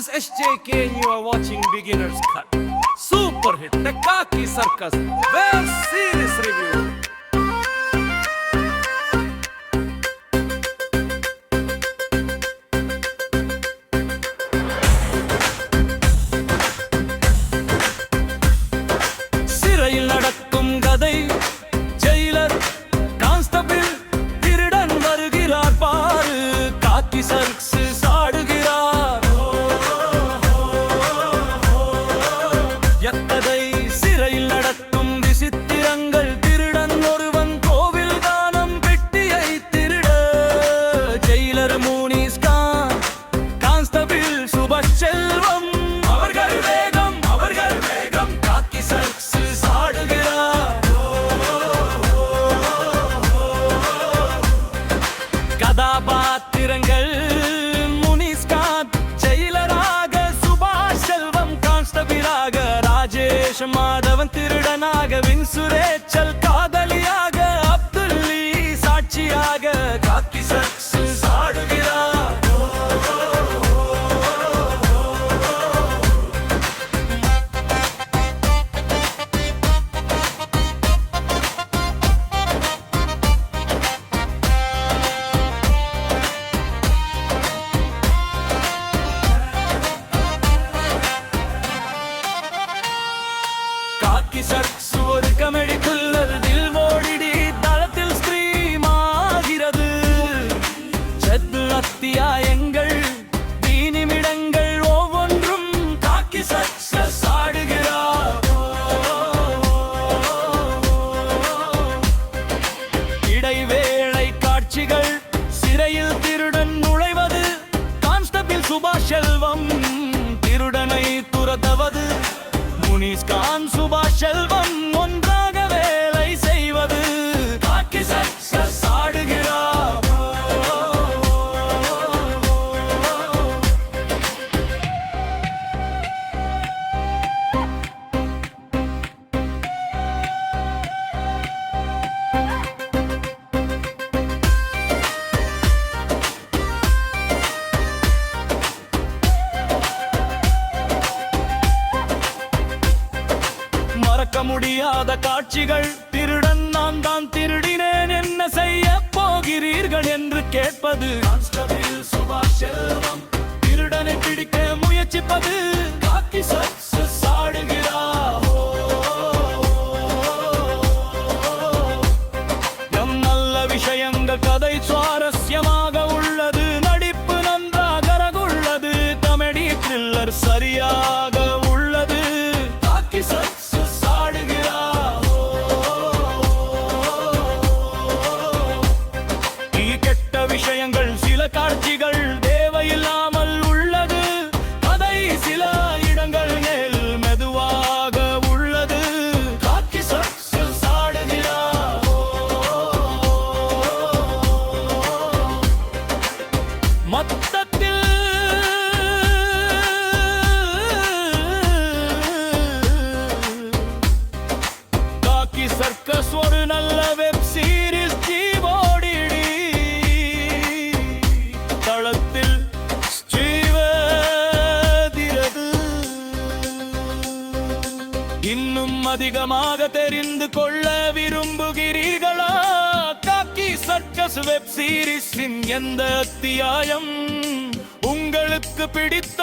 is SJK and you are watching Beginner's Cut. Super hit, the Khaki Circus. Well, serious review. சிறையில் நடக்கும் கதை Jailer constable திருடன் வருகிறார் பாரு காக்கி சர்க்ஸ் ஆடுகிறார் எத்ததை சிறையில் நடக்கும் விசித்திரங்கள் திருடன் ஒருவன் கோவில் தானம் பெட்டியை திருட ஜெயிலர் மூனிஸ் கான் கான்ஸ்டபிள் சுபாஷ் செல்வம் அவர்கள் வேகம் காக்கி சர்க்ஸ் கதாபாத்திரங்கள் முனிஸ்காந்த் ஜெயிலராக சுபாஷ் செல்வம் கான்ஸ்டபிளாக ராஜேஷ் மாதவன் திருடனாக வின்சுரேச்சல் காதலியாக அப்துல்லி சாட்சியாக காக்கி சர்க்ஸ் ஆடுகிறார் காக்கி சர்க்ஸ் ஒரு கமெடி த்ரில்லர் தில் ஓடிடி தளத்தில் ஸ்ட்ரீம் ஆகிறது 7 அத்தியாயங்கள் நிமிடங்கள் ஒவ்வொன்றும் காக்கி சர்க்ஸ் ஆடுகிறார் இடைவேளை காட்சிகள் சிறையில் திருடன் நுழைவது கான்ஸ்டபிள் சுபாஷ் செல்வம் திருடனை துரத்துவது முனிஸ்கான் சுபாஷ் செல்வம் ஒன்றாக வேலை செய்வது காக்கி சர்க்கஸ் ஆடுகிறார் மறக்க முடியாத காட்சிகள் திருடன் நான் தான் திருடினேன் என்ன செய்ய போகிறீர்கள் என்று கேட்பது கான்ஸ்டபிள் சுபாஷ் செல்வம் திருடனை பிடிக்க முயற்சிப்பது காக்கி சர்க்கஸ் ஆடுகிறார் எம் நல்ல விஷயங்கள் கதை சுவாரஸ்யமாக உள்ளது நடிப்பு நன்றாக உள்ளது கமெடி த்ரில்லர் சரியாக உள்ளது காக்கி சர்க்கஸ் விஷயங்கள் சில காட்சிகள் தேவையில்லாமல் உள்ளது கதை சில இடங்கள் மேல் மெதுவாக உள்ளது காக்கி சர்க்கஸ் ஆடுகிறார் மொத்தத்தில் காக்கி சர்க்கஸ் ஒரு நல்ல வெப் சீரிஸ் தளத்தில் ஸ்ரீவதிரது இன்னும் அதிகமாக தெரிந்து கொள்ள விரும்புகிறீர்களா காக்கி சர்க்கஸ் வெப் சீரிஸின் எந்த அத்தியாயம் உங்களுக்கு பிடித்த